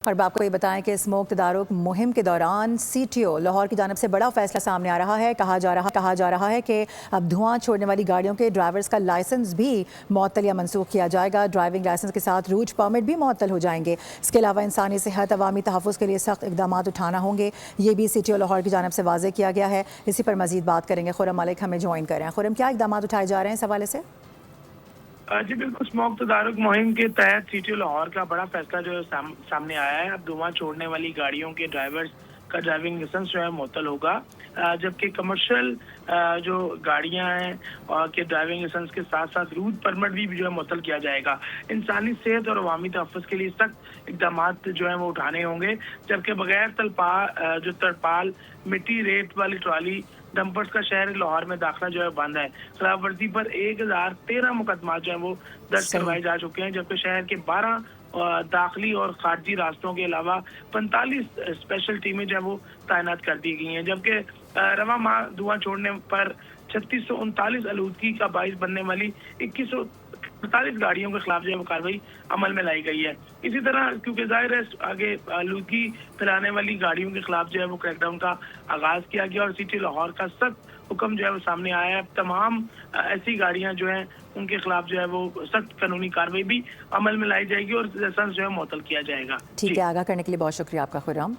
और आपको ये बताएं कि स्मोक तदारुक मुहिम के दौरान CTO लाहौर की जानिब से बड़ा फैसला सामने आ रहा है। कहा जा रहा है कि अब धुआं छोड़ने वाली गाड़ियों के ड्राइवर्स का लाइसेंस भी मुअत्तल या मनसूख किया जाएगा। ड्राइविंग लाइसेंस के साथ रूज परमिट भी मुअत्तल हो जाएंगे। इसके अलावा इंसानी सेहत अवामी तहफ़्फ़ुज़ के लिए सख्त इक़दाम उठाना होंगे। ये भी CTO लाहौर की जानिब से वाज़ेह किया गया है। इसी पर मज़ीद बात करेंगे। खुर्रम मलिक हमें ज्वाइन कर रहे हैं। खुर्रम, क्या इक़दाम उठाए जा रहे हैं इस हवाले से? जी बिल्कुल, स्मोक तदारुक मुहिम के तहत CTO लाहौर का बड़ा फैसला जो है सामने आया है। अब धुआं छोड़ने वाली गाड़ियों के ड्राइवर्स का ड्राइविंग लाइसेंस जो है मुअत्तल होगा, जबकि कमर्शियल जो गाड़ियां हैं के ड्राइविंग लाइसेंस के साथ साथ रूट परमिट भी जो है मुअत्तल किया जाएगा। इंसानी सेहत और अवामी तहफ़्फ़ुज़ के लिए सख्त इक़दाम जो है वो उठाने होंगे, जबकि बगैर तरपाल मिट्टी रेत वाली ट्रॉली डंपर्स का शहर लाहौर में दाखिला जो है बंद है। खिलाफ वर्जी पर 1013 मुकदमा जो है वो दर्ज करवाए जा चुके हैं, जबकि शहर के 12 दाखिली और खारजी रास्तों के अलावा 45 स्पेशल टीमें जो है वो तैनात कर दी गई हैं। जबकि रवा माह धुआं छोड़ने पर 3639 आलूदगी का बाइस बनने वाली 2145 गाड़ियों के खिलाफ जो है वो कार्रवाई अमल में लाई गई है। इसी तरह क्योंकि जाहिर है आगे आलूदगी फैलाने वाली गाड़ियों के खिलाफ जो है वो क्रैकडाउन का आगाज किया गया और CTO लाहौर का सख्त हुक्म जो है वो सामने आया है। तमाम ऐसी गाड़ियां जो हैं उनके खिलाफ जो है वो सख्त कानूनी कार्रवाई भी अमल में लाई जाएगी और लाइसेंस जो है मुअत्तल किया जाएगा। ठीक है, आगाह करने के लिए बहुत शुक्रिया आपका खुर्रम।